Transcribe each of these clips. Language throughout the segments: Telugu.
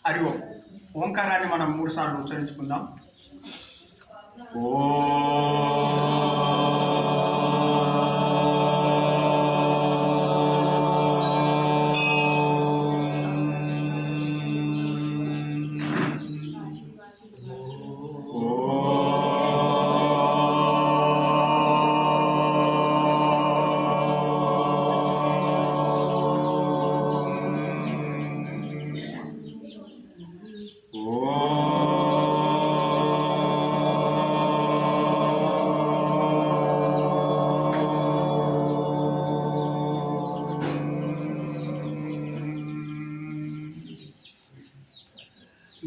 హరి ఓం. ఓంకారాన్ని మనం 3 సార్లు ఉచ్చరించుకుందాం. ఓ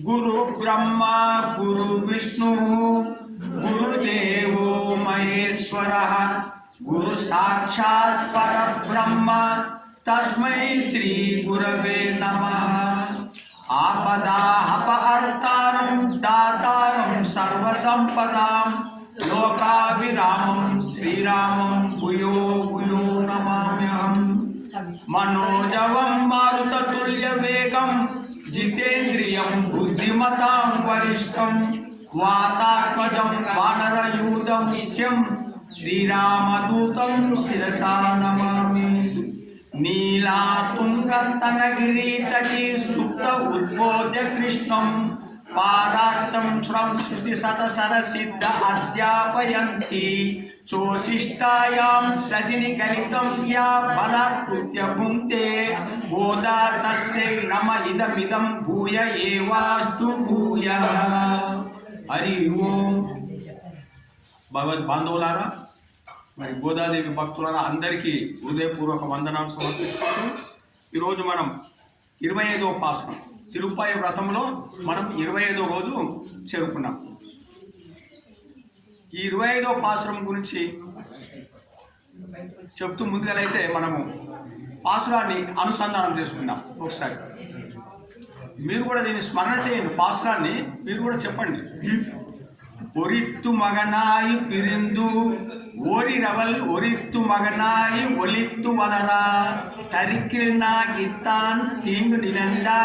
गुरु ब्रह्मा गुरु विष्णु गुरुदेवो महेश्वरः गुरु साक्षात् परब्रह्म तस्मै श्री गुरवे नमः। आपदापहर्तारं दातारं सर्वसंपदां लोकाभिरामं श्रीरामं भूयो भूयो नमाम्यहम्। मनोजवं मारुततुल्यवेगं जितेन्द्रियं बुद्धिमतां वरिष्ठं वातात्मजं वानरयूथं मुख्यं श्रीरामदूतं शिरसा नमामि। नीलातुङ्गस्तनगिरितटी सुप्त उद्बोध्य कृष्णं पादार्थं श्रं श्रुतिशतसरसिद्ध अध्यापयन्ति चोशिष्टायां सृजनिगलितं या बलात्कृत्य भुङ्क्ते गोदा तस्यै नम इदमिदं भूय एवास्तु भूयः। हरि ओम। భగవద్బాంధవులారా, మరి గోదాదేవి భక్తులారా అందరికీ హృదయపూర్వక వందనాలు సమర్పించుకుంటూ ఈరోజు మనం 25వ పాసనం తిరుపతి వ్రతంలో మనం 25వ రోజు చేరుకున్నాం. ఈ 25వ పాసురం గురించి చెప్తూ ముందుగాలైతే మనము పాసురాన్ని అనుసంధానం చేసుకుందాం. ఒకసారి మీరు కూడా దీన్ని స్మరణ చేయండి. పాసురాన్ని మీరు కూడా చెప్పండి. ఒరిత్తు మగనాయి పిరిందు ఓరిరవల్ ఒరిత్తు మగనాయి ఒలిత్తు వలరా తరికిల్నా గిత్తాన్ తీంగు నిలందా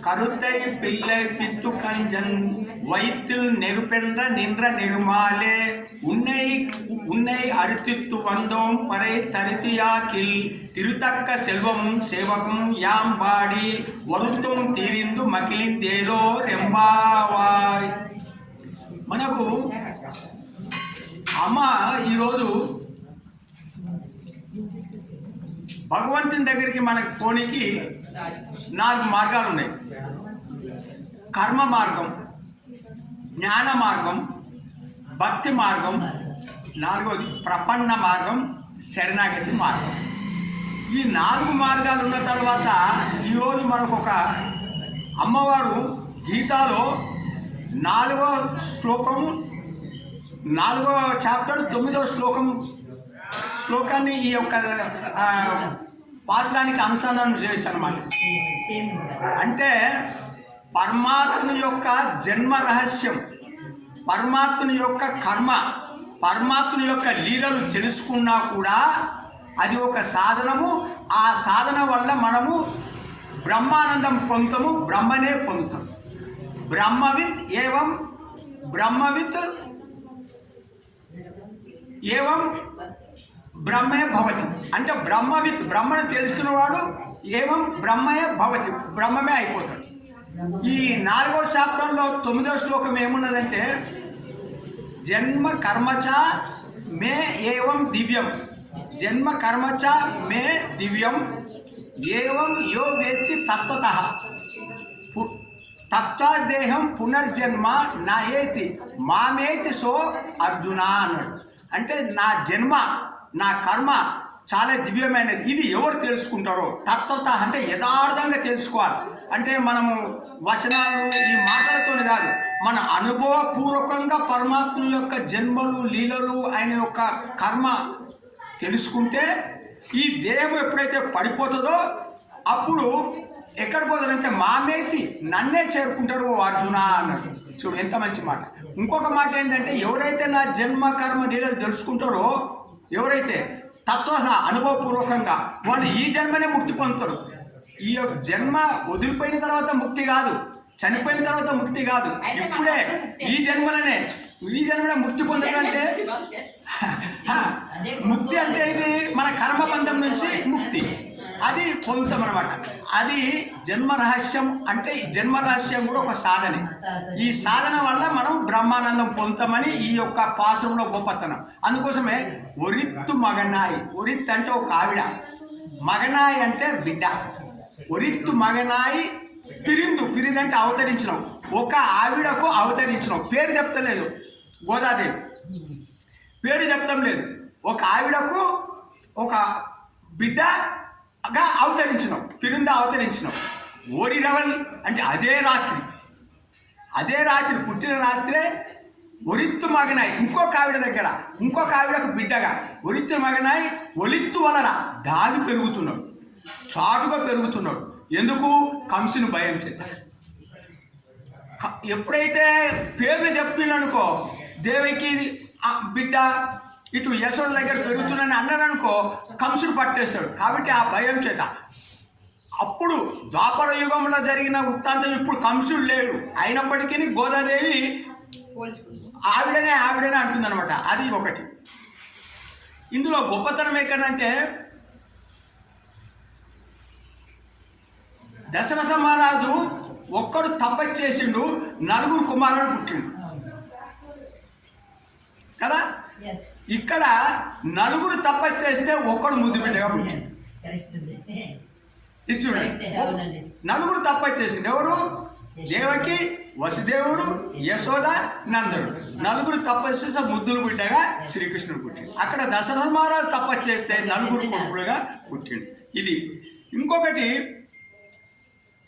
కరుத்தை పిల్లై పిత్తు కంజన్ வைத்தில் நெருப்பென்ற நின்ற நெடுமாலே உன்னை அறுத்தித்து வந்தோம் பறை தரித்தியாக்கில் திருத்தக்க செல்வம் சேவகம் யாம் பாடி వరుతుం తీరిందు మకిలిందేలో రెంబావాయ్. మనకు అమ్మ ఈరోజు భగవంతుని దగ్గరికి మనకు పోనీకి 4 మార్గాలు ఉన్నాయి. కర్మ మార్గం, జ్ఞాన మార్గం, భక్తి మార్గం, 4వది ప్రపన్న మార్గం, శరణాగతి మార్గం. ఈ 4 మార్గాలు ఉన్న తర్వాత ఈరోజు మనకు ఒక అమ్మవారు గీతాలో 4వ శ్లోకం 4వ చాప్టర్ 9వ శ్లోకాన్ని ఈ యొక్క పాసరానికి అనుసంధానం చేయొచ్చు అన్నమాట. అంటే పరమాత్మ యొక్క జన్మ రహస్యం, పరమాత్మ యొక్క కర్మ, పరమాత్మ యొక్క లీలలు తెలుసుకున్నా కూడా అది ఒక సాధనము. ఆ సాధన వల్ల మనము బ్రహ్మానందం పొందుతాము, బ్రహ్మనే పొందుతాం. బ్రహ్మవిత్ ఏవం బ్రహ్మే భవతి. అంటే బ్రహ్మవిత్ బ్రహ్మను తెలుసుకున్నవాడు ఏవం బ్రహ్మయే భవతి, బ్రహ్మమే అయిపోతాడు. ఈ 4వ చాప్టర్లో 9వ శ్లోకం ఏమున్నదంటే జన్మ కర్మచ మే ఏవం దివ్యం, జన్మ కర్మచ మే దివ్యం ఏవం యో వేత్తి తత్వతః తత్వాదేహం పునర్జన్మ నాయేతి మామేతి సో అర్జున అన్నాడు. అంటే నా జన్మ, నా కర్మ చాలా దివ్యమైనది. ఇది ఎవరు తెలుసుకుంటారో తత్వత అంటే యథార్థంగా తెలుసుకోవాలి. అంటే మనము వచనాలు ఈ మాటలతోని కాదు, మన అనుభవపూర్వకంగా పరమాత్మ యొక్క జన్మలు లీలలు ఆయన యొక్క కర్మ తెలుసుకుంటే ఈ దేహం ఎప్పుడైతే పడిపోతుందో అప్పుడు ఎక్కడ పోతారంటే మామేతి నన్నే చేరుకుంటారు అర్జున అన్నాడు. చూడు ఎంత మంచి మాట. ఇంకొక మాట ఏంటంటే ఎవరైతే నా జన్మ కర్మ లీలలు తెలుసుకుంటారో, ఎవరైతే తత్వ అనుభవపూర్వకంగా వాళ్ళు ఈ జన్మనే ముక్తి పొందుతారు. ఈ జన్మ వదిలిపోయిన తర్వాత ముక్తి కాదు, చనిపోయిన తర్వాత ముక్తి కాదు, ఇప్పుడే ఈ జన్మలోనే ముక్తి పొందడంటే ముక్తి అంటే ఇది మన కర్మబంధం నుంచి ముక్తి, అది పొందుతాం అనమాట. అది జన్మ రహస్యం. అంటే జన్మ రహస్యం కూడా ఒక సాధనే. ఈ సాధన వల్ల మనం బ్రహ్మానందం పొందుతామని ఈ యొక్క పాసంలో గొప్పతనం. అందుకోసమే ఒరిత్తు మగనాయి. ఒరిత్ అంటే ఒక ఆవిడ, మగనాయి అంటే బిడ్డ. ఒరిత్తు మగనాయి పిరిందంటే అవతరించినావు. ఒక ఆవిడకు అవతరించినావు. పేరు చెప్తలేదు గోదాదేవి, పేరు చెప్తాం లేదు. ఒక ఆవిడకు ఒక బిడ్డగా అవతరించినావు, పిరింద అవతరించినావు. ఓరిరవల్ అంటే అదే రాత్రి పుట్టిన రాత్రే ఒరిత్తు మగనాయి. ఇంకొక ఆవిడ దగ్గర ఇంకొక ఆవిడకు బిడ్డగా ఒరిత్తు మగనాయి. ఒలిత్తు వలన దాగి పెరుగుతున్నాడు, చాటుగా పెరుగుతున్నాడు. ఎందుకు? కంసుని భయం చేత. ఎప్పుడైతే పేర్లు చెప్పిందనుకో, దేవికి బిడ్డ ఇటు యశోద దగ్గర పెరుగుతున్నానని అన్నారనుకో, కంసుడు పట్టేస్తాడు. కాబట్టి ఆ భయం చేత అప్పుడు ద్వాపర యుగంలో జరిగిన వృత్తాంతం ఇప్పుడు కంసుడు లేడు. అయినప్పటికీ గోదాదేవి ఆవిడనే అంటుందన్నమాట. అది ఒకటి. ఇందులో గొప్పతనం ఎక్కడంటే, దశరథ మహారాజు ఒక్కడు తపస్చేసిండు, 4 కుమారులు పుట్టిండు కదా. ఇక్కడ 4 తపస్సు చేస్తే ఒక్కడు ముద్దు బిడ్డగా పుట్టిండు. ఇది చూడండి, 4 తపస్సు చేసిండు. ఎవరు? దేవకి, వసుదేవుడు, యశోద, నందుడు. 4 తపస్సు చేస్తే ముద్దులు బిడ్డగా శ్రీకృష్ణుడు పుట్టిండు. అక్కడ దశరథ మహారాజు తపస్సు చేస్తే 4 కొడుకులుగా పుట్టిండు. ఇది ఇంకొకటి.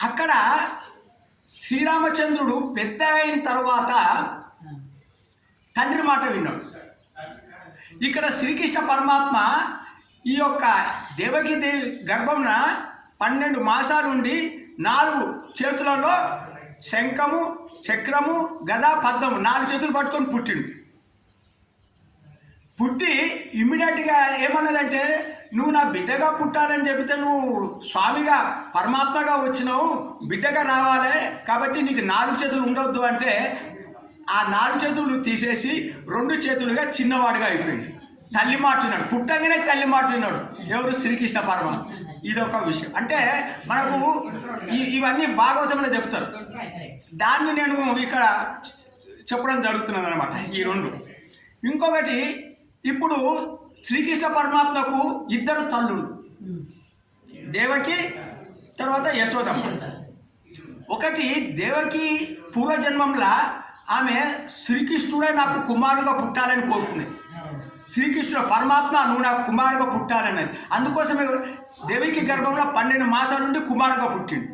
అక్కడ శ్రీరామచంద్రుడు పెద్ద అయిన తర్వాత తండ్రి మాట విన్నాడు. ఇక్కడ శ్రీకృష్ణ పరమాత్మ ఈ యొక్క దేవకీదేవి గర్భంన 12 మాసాలుండి 4 చేతులలో శంఖము, చక్రము, గద, పద్మము 4 చేతులు పట్టుకొని పుట్టిండు. పుట్టి ఇమ్మీడియట్గా ఏమన్నదంటే, నువ్వు నా బిడ్డగా పుట్టాలని చెబితే నువ్వు స్వామిగా పరమాత్మగా వచ్చినావు, బిడ్డగా రావాలి, కాబట్టి నీకు 4 చేతులు ఉండొద్దు అంటే ఆ 4 చేతులు తీసేసి 2 చేతులుగా చిన్నవాడుగా అయిపోయింది. తల్లి మాట విన్నాడు, పుట్టంగానే తల్లి మాట విన్నాడు. ఎవరు? శ్రీకృష్ణ పరమాత్మ. ఇదొక విషయం. అంటే మనకు ఇవన్నీ భాగవతంలో చెప్తారు. దాన్ని నేను ఇక్కడ చెప్పడం జరుగుతున్నది అనమాట, ఈ 2. ఇంకొకటి, ఇప్పుడు శ్రీకృష్ణ పరమాత్మకు 2 తల్లులు, దేవకి తర్వాత యశోదమ్మ. ఒకటి దేవకి పూర్వజన్మంలో ఆమె శ్రీకృష్ణుడే నాకు కుమారుడుగా పుట్టాలని కోరుకునేది. శ్రీకృష్ణుడు పరమాత్మ నువ్వు నాకు కుమారుడుగా పుట్టాలన్నది. అందుకోసమే దేవికి గర్భంలో 12 మాసాల నుండి కుమారుడుగా పుట్టిండు.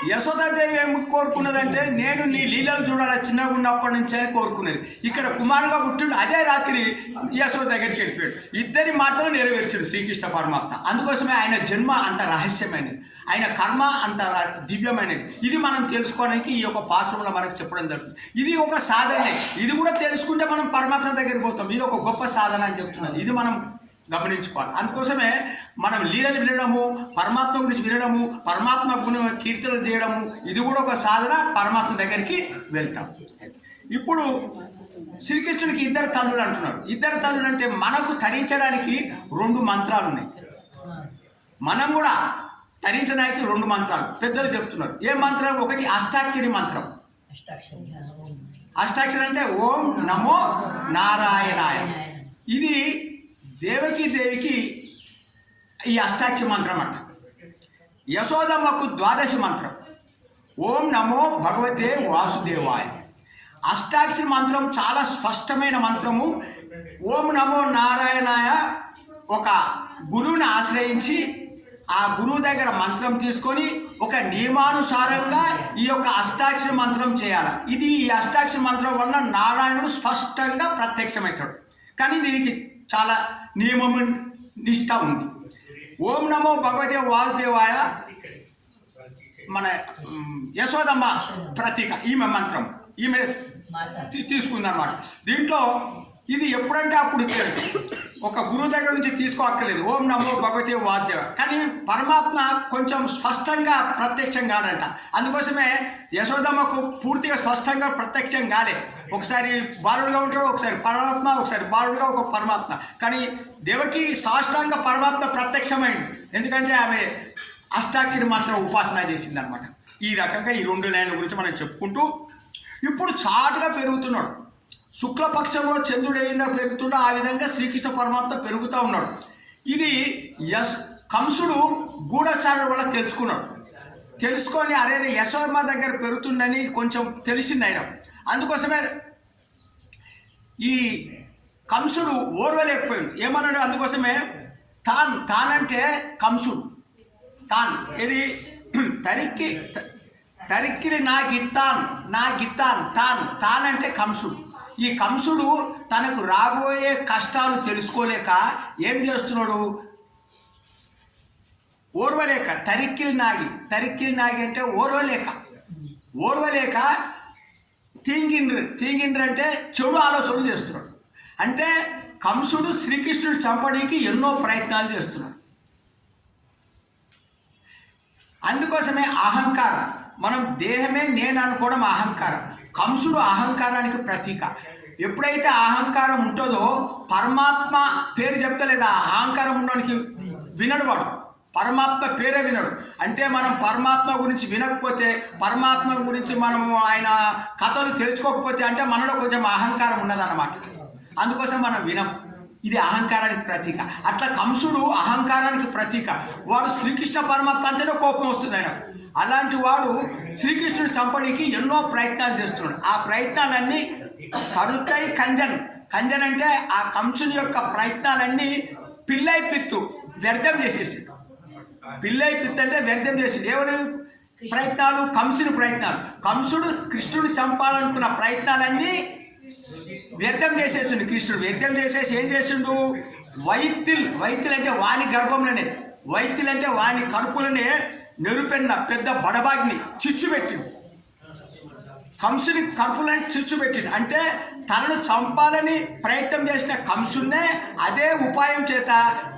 యశోదాదేవి ఏం కోరుకున్నదంటే, నేను నీ లీలలు చూడాలి చిన్నగా ఉన్నప్పటి నుంచి అని కోరుకున్నది. ఇక్కడ కుమారుగా పుట్టిండు. అదే రాత్రి యశోద దగ్గరికి వెళ్ళిపోయాడు. 2 మాటలు నెరవేర్చాడు శ్రీకృష్ణ పరమాత్మ. అందుకోసమే ఆయన జన్మ అంత రహస్యమైనది, ఆయన కర్మ అంత దివ్యమైనది. ఇది మనం తెలుసుకోవడానికి ఈ యొక్క పాశ్రంలో మనకు చెప్పడం జరుగుతుంది. ఇది ఒక సాధనే. ఇది కూడా తెలుసుకుంటే మనం పరమాత్మ దగ్గరికి పోతాం. ఇది ఒక గొప్ప సాధన అని చెప్తున్నది. ఇది మనం గమనించుకోవాలి. అందుకోసమే మనం లీలలు వినడము, పరమాత్మ గురించి వినడము, పరమాత్మ కీర్తనలు చేయడము, ఇది కూడా ఒక సాధన. పరమాత్మ దగ్గరికి వెళ్తాం. ఇప్పుడు శ్రీకృష్ణునికి 2 తల్లులు అంటున్నారు. 2 తల్లులు అంటే మనకు తరించడానికి 2 మంత్రాలు ఉన్నాయి. మనం కూడా తరించడానికి 2 మంత్రాలు పెద్దలు చెప్తున్నారు. ఏ మంత్రం? ఒకటి అష్టాక్షరి మంత్రం. అష్టాక్షరి అంటే ఓం నమో నారాయణాయ. ఇది దేవికి ఈ అష్టాక్షరి మంత్రం అంట. యశోదమ్మకు 12 మంత్రం, ఓం నమో భగవతే వాసుదేవాయ. అష్టాక్షరి మంత్రం చాలా స్పష్టమైన మంత్రము. ఓం నమో నారాయణాయ ఒక గురువుని ఆశ్రయించి ఆ గురువు దగ్గర మంత్రం తీసుకొని ఒక నియమానుసారంగా ఈ యొక్క అష్టాక్షరి మంత్రం చేయాలి. ఇది ఈ అష్టాక్షరి మంత్రం వల్ల నారాయణుడు స్పష్టంగా ప్రత్యక్షమవుతాడు. కానీ దీనికి చాలా నియమము నిష్ట ఉంది. ఓం నమో భగవతే వాసుదేవాయ మన యశోదమ్మ ప్రతీక, ఈమె మంత్రం ఈమె తీసుకుందన్నమాట. దీంట్లో ఇది ఎప్పుడంటే అప్పుడు ఇచ్చాడు. ఒక గురువు దగ్గర నుంచి తీసుకోక్కర్లేదు, ఓం నమో భగవతే వాసుదేవ. కానీ పరమాత్మ కొంచెం స్పష్టంగా ప్రత్యక్షం కాడంట. అందుకోసమే యశోదమ్మకు పూర్తిగా స్పష్టంగా ప్రత్యక్షం కాలే. ఒకసారి బాలుడుగా ఉంటాడు, ఒకసారి పరమాత్మ, ఒకసారి బాలుడుగా ఒక పరమాత్మ. కానీ దేవకి సాష్టాంగ పరమాత్మ ప్రత్యక్షమైంది, ఎందుకంటే ఆమె అష్టాక్షరి మాత్రం ఉపాసన చేసింది అనమాట. ఈ రకంగా ఈ 2 లైన్ల గురించి మనం చెప్పుకుంటూ ఇప్పుడు చాటుగా పెరుగుతున్నాడు. శుక్లపక్షంలో చంద్రుడు ఏ విధంగా పెరుగుతుండో ఆ విధంగా శ్రీకృష్ణ పరమాత్మ పెరుగుతూ ఉన్నాడు. ఇది కంసుడు గూఢచారుల వల్ల తెలుసుకున్నాడు. తెలుసుకొని అరే యశోదమ్మ దగ్గర పెరుగుతుందని కొంచెం తెలిసింది ఆయన. అందుకోసమే ఈ కంసుడు ఓర్వలేకపోయాడు. ఏమన్నాడు? అందుకోసమే తానంటే కంసుడు, తాన్ ఏది తరిక్కిని నాకిత్తాన్ తాన్ అంటే కంసుడు. ఈ కంసుడు తనకు రాబోయే కష్టాలు తెలుసుకోలేక ఏం చేస్తున్నాడు? ఓర్వలేక తరిక్కిలి నాగి అంటే ఓర్వలేక తీంగిండ్రు అంటే చెడు ఆలోచనలు చేస్తున్నాడు. అంటే కంసుడు శ్రీకృష్ణుడు చంపడానికి ఎన్నో ప్రయత్నాలు చేస్తున్నాడు. అందుకోసమే అహంకారం, మనం దేహమే నేను అనుకోవడం అహంకారం. కంసుడు అహంకారానికి ప్రతీక. ఎప్పుడైతే అహంకారం ఉంటుందో పరమాత్మ పేరు చెప్తలేదా, అహంకారం ఉన్నవానికి వినడు వాడు, పరమాత్మ పేరే వినడు. అంటే మనం పరమాత్మ గురించి వినకపోతే, పరమాత్మ గురించి మనము ఆయన కథలు తెలుసుకోకపోతే అంటే మనలో కొంచెం అహంకారం ఉన్నదన్నమాట. అందుకోసం మనం వినం. ఇది అహంకారానికి ప్రతీక. అట్లా కంసుడు అహంకారానికి ప్రతీక. వాడు శ్రీకృష్ణ పరమాత్మ అంటేనే కోపం వస్తుంది ఆయన. అలాంటి వాడు శ్రీకృష్ణుడు చంపడానికి ఎన్నో ప్రయత్నాలు చేస్తున్నాడు. ఆ ప్రయత్నాలన్నీ కరుతై కంజన్ అంటే ఆ కంసుని యొక్క ప్రయత్నాలన్నీ పిల్లై పిత్తు వ్యర్థం చేసేసి. పిల్లై పిత్తు అంటే వ్యర్థం చేసి. ఎవరి ప్రయత్నాలు? కంసుని ప్రయత్నాలు. కంసుడు కృష్ణుడు చంపాలనుకున్న ప్రయత్నాలన్నీ వ్యర్థం చేసేసిండు. కృష్ణుడు వ్యర్థం చేసేసి ఏం చేసిండు? వైతిల్ అంటే వాని గర్భంలోనే, వైతిల్ అంటే వాని కడుపులోనే నెరుపెన్న పెద్ద బడబాగ్ని చిచ్చు పెట్టిండు. కంసుని కడుపులని చిచ్చు పెట్టిండు. అంటే తనను చంపాలని ప్రయత్నం చేసిన కంసున్నే అదే ఉపాయం చేత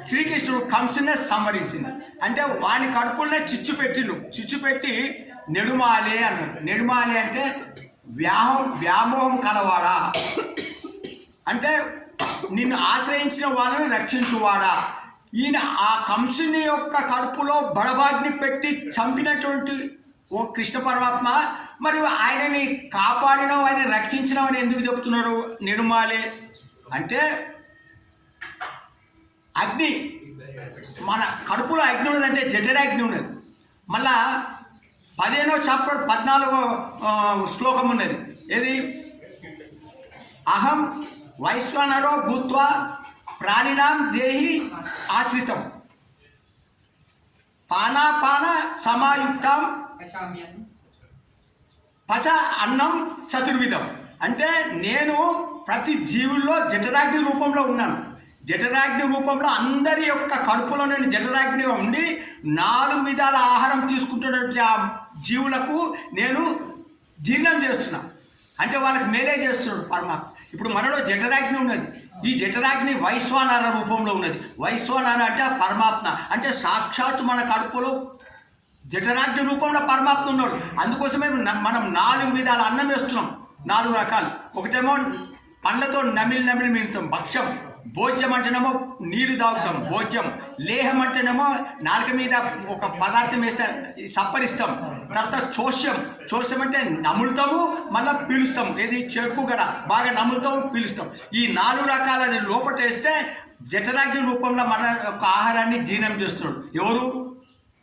శ్రీకృష్ణుడు కంసునే సంహరించింది. అంటే వాని కడుపులనే చిచ్చు పెట్టిండు. చిచ్చు పెట్టి నెడుమాలే అన్నాడు. నెడుమాలే అంటే వ్యామోహం కలవాడా, అంటే నిన్ను ఆశ్రయించిన వాళ్ళని రక్షించువాడా. ఈయన ఆ కంసుని యొక్క కడుపులో బడబాగ్ని పెట్టి చంపినటువంటి ఓ కృష్ణ పరమాత్మ, మరి ఆయనని కాపాడినవు, ఆయన రక్షించినవు అని ఎందుకు చెప్తున్నాడు? నెడుమాలే అంటే అగ్ని, మన కడుపులో అగ్ని ఉన్నదంటే జఠరాగ్ని ఉన్నది. మళ్ళా 15వ చాప్టర్ 14వ శ్లోకం ఉన్నది. ఏది? అహం వైశ్వానరో భూత్వా ప్రాణినాం దేహి ఆశ్రితం పానాపాన సమాయుక్తం పచ అన్నం చతుర్విధం. అంటే నేను ప్రతి జీవుల్లో జఠరాగ్ని రూపంలో ఉన్నాను. జఠరాగ్ని రూపంలో అందరి యొక్క కడుపులో నేను జఠరాగ్నిగా ఉండి 4 విధాల ఆహారం తీసుకుంటున్నటువంటి ఆ జీవులకు నేను జీర్ణం చేస్తున్నా. అంటే వాళ్ళకి మేలే చేస్తున్నాడు పరమాత్మ. ఇప్పుడు మనలో జఠరాగ్ని ఉన్నది. ఈ జఠరాగ్ని వైశ్వానర రూపంలో ఉన్నది. వైశ్వానర అంటే పరమాత్మ. అంటే సాక్షాత్తు మన కడుపులో జఠరాగ్ని రూపంలో పరమాత్మ ఉన్నాడు. అందుకోసమే మనం 4 విధాల అన్నం వేస్తున్నాం, 4 రకాలు. ఒకటేమో పండ్లతో నమిలి మింగుతాం, భక్ష్యం. భోజ్యం అంటేనేమో నీళ్లు తాగుతాం, భోజ్యం. లేహం అంటేనేమో నాలుక మీద ఒక పదార్థం వేస్తే సప్పరిస్తాం. తర్వాత చోష్యం అంటే నములుతాము, మళ్ళీ పీలుస్తాము. ఏది? చెరుకు గడ బాగా నములుతాము, పీలుస్తాం. ఈ 4 రకాలని లోపల వేస్తే జఠరాగ్ని రూపంలో మన యొక్క ఆహారాన్ని జీర్ణం చేస్తున్నాడు. ఎవరు?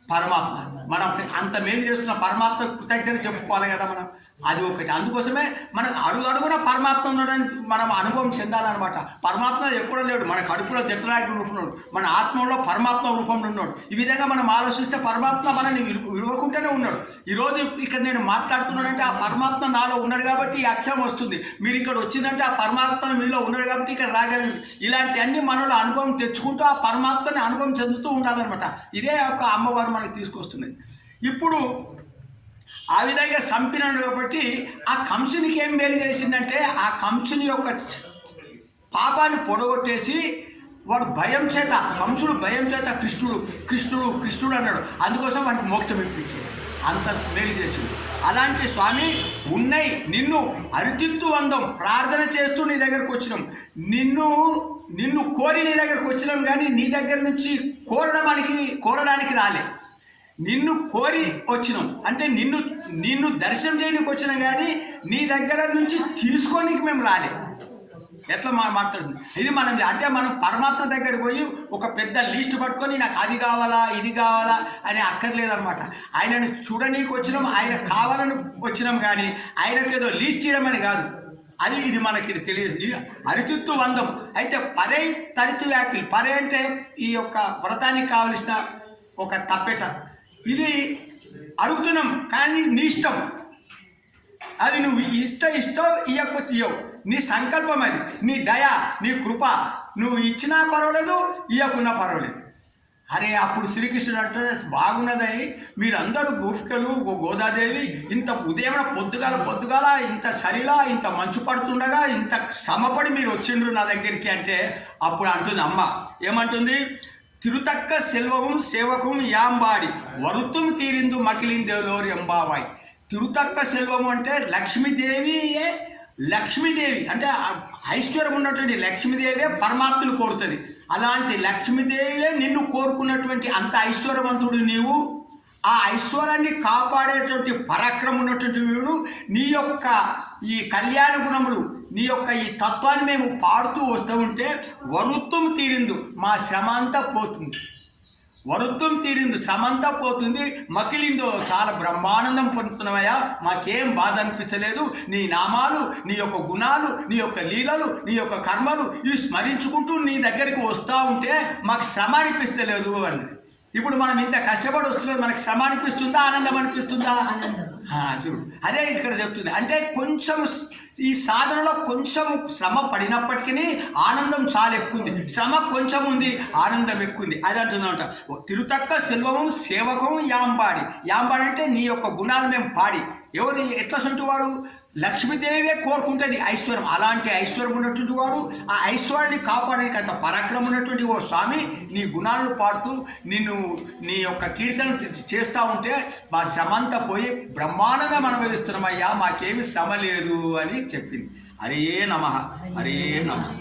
పరమాత్మ. మనం అంత మేలు చేస్తున్న పరమాత్మ కృతజ్ఞత చెప్పుకోవాలి కదా మనం. అది ఒకటి. అందుకోసమే మనకు అడుగున పరమాత్మ ఉన్నాడని మనం అనుభవం చెందాలన్నమాట. పరమాత్మ ఎక్కడో లేడు, మన కడుపులో జఠరాగ్ని రూపంలో ఉన్నాడు, మన ఆత్మలో పరమాత్మ రూపంలో ఉన్నాడు. ఈ విధంగా మనం ఆలోచిస్తే పరమాత్మ మనల్ని విలువకుంటూనే ఉన్నాడు. ఈరోజు ఇక్కడ నేను మాట్లాడుతున్నానంటే ఆ పరమాత్మ నాలో ఉన్నాడు కాబట్టి ఈ అక్షరం వస్తుంది. మీరు ఇక్కడ వచ్చిందంటే ఆ పరమాత్మ మీలో ఉన్నాడు కాబట్టి ఇక్కడ రాగలిగింది. ఇలాంటి అన్ని మనలో అనుభవం తెచ్చుకుంటూ ఆ పరమాత్మని అనుభవం చెందుతూ ఉండాలన్నమాట. ఇదే ఒక అమ్మవారు మనకు తీసుకొస్తున్నది. ఇప్పుడు ఆ విధంగా చంపినాడు కాబట్టి ఆ కంసునికి ఏం మేలు చేసిందంటే ఆ కంసుని యొక్క పాపాన్ని పొడగొట్టేసి వాడు భయం చేత, కంసుడు భయం చేత కృష్ణుడు కృష్ణుడు కృష్ణుడు అన్నాడు. అందుకోసం వానికి మోక్షం ఇప్పించాడు, అంత స్మెల్ చేసిండు. అలాంటి స్వామి ఉన్నాయి, నిన్ను అరితిత్తు వందం ప్రార్థన చేస్తూ నీ దగ్గరకు వచ్చినాం, నిన్ను కోరి నీ దగ్గరకు వచ్చినాం, కానీ నీ దగ్గర నుంచి కోరడానికి రాలే. నిన్ను కోరి వచ్చినాం అంటే నిన్ను దర్శనం చేయడానికి వచ్చినాం, కానీ నీ దగ్గర నుంచి తీసుకోనికి మేము రాలే. ఎట్లా మాట్లాడుతుంది ఇది? మనం పరమాత్మ దగ్గరికి పోయి ఒక పెద్ద లిస్ట్ పట్టుకొని నాకు అది కావాలా ఇది కావాలా అని అక్కర్లేదనమాట. ఆయనను చూడనీకి వచ్చినాం, ఆయన కావాలని వచ్చినాం, కానీ ఆయనకు ఏదో లిస్ట్ చేయడమని కాదు. ఇది మనకి తెలియదు. అరితిత్తు వందం అయితే పరే తరితు వ్యాఖ్యలు. పరే అంటే ఈ యొక్క వ్రతానికి కావలసిన ఒక తప్పెట. ఇది అడుగుతున్నాం, కానీ నీ ఇష్టం. అది నువ్వు ఇష్టం ఇవ్వకపోతే ఇవ్వవు, నీ సంకల్పం, అది నీ దయ, నీ కృప. నువ్వు ఇచ్చినా పర్వాలేదు, ఇవ్వకున్నా పర్వాలేదు. అరే అప్పుడు శ్రీకృష్ణుడు అంటే బాగున్నది, మీరందరూ గోపికలు గోదాదేవి ఇంత ఉదయం పొద్దుగాల ఇంత చలిలా ఇంత మంచు పడుతుండగా ఇంత శ్రమపడి మీరు వచ్చిండ్రు నా దగ్గరికి అంటే, అప్పుడు అంటుంది అమ్మ, ఏమంటుంది? తిరుతక్క సెల్వము సేవకం యాంబాడి వరుత్తం తీరిందు మకిలిందేలోరి ఎంబావాయి. తిరుతక్క సెల్వము అంటే లక్ష్మీదేవి అంటే ఐశ్వర్యం ఉన్నటువంటి లక్ష్మీదేవే పరమాత్మను కోరుతుంది. అలాంటి లక్ష్మీదేవే నిన్ను కోరుకున్నటువంటి అంత ఐశ్వర్యవంతుడు నీవు. ఆ ఐశ్వర్యాన్ని కాపాడేటువంటి పరాక్రమం ఉన్నటువంటి వీడు. నీ యొక్క ఈ కళ్యాణ గుణములు, నీ యొక్క ఈ తత్వాన్ని మేము పాడుతూ వస్తూ ఉంటే వరుత్వం తీరిందు, మా శ్రమ అంతా పోతుంది. వరుత్వం తీరిందు, శ్రమంతా పోతుంది. మకిలిందో, చాలా బ్రహ్మానందం పొందుతున్నావయ్యా, మాకేం బాధ అనిపించలేదు. నీ నామాలు, నీ యొక్క గుణాలు, నీ యొక్క లీలలు, నీ యొక్క కర్మలు ఇవి స్మరించుకుంటూ నీ దగ్గరికి వస్తూ ఉంటే మాకు శ్రమ అనిపిస్తలేదు అని. ఇప్పుడు మనం ఇంత కష్టపడి వస్తున్నది, మనకి శ్రమ అనిపిస్తుందా, ఆనందం అనిపిస్తుందా? చూడు, అదే ఇక్కడ చెప్తుంది. అంటే కొంచెం ఈ సాధనలో కొంచెం శ్రమ పడినప్పటికీ ఆనందం చాలా ఎక్కువ ఉంది. శ్రమ కొంచెం ఉంది, ఆనందం ఎక్కువ ఉంది. అది అంటుందంట. తిరుతక్క సెల్వము సేవకం యాంబాడి. యాంబాడి అంటే నీ యొక్క గుణాలు మేము పాడి. ఎవరు ఎట్లా సొంటి వాడు? లక్ష్మీదేవే కోరుకుంటుంది ఐశ్వర్యం. అలాంటి ఐశ్వర్యం ఉన్నటువంటి వాడు, ఆ ఐశ్వర్యాన్ని కాపాడడానికి అంత పరాక్రమం ఉన్నటువంటి ఓ స్వామి, నీ గుణాలను పాడుతూ నీ యొక్క కీర్తనలు చేస్తూ ఉంటే మా శ్రమ అంతా పోయి బ్రహ్మాండంగా అనుభవిస్తున్నామయ్యా, మాకేమి శ్రమ లేదు అని చెప్పింది. హరే నమః, హరే నమః.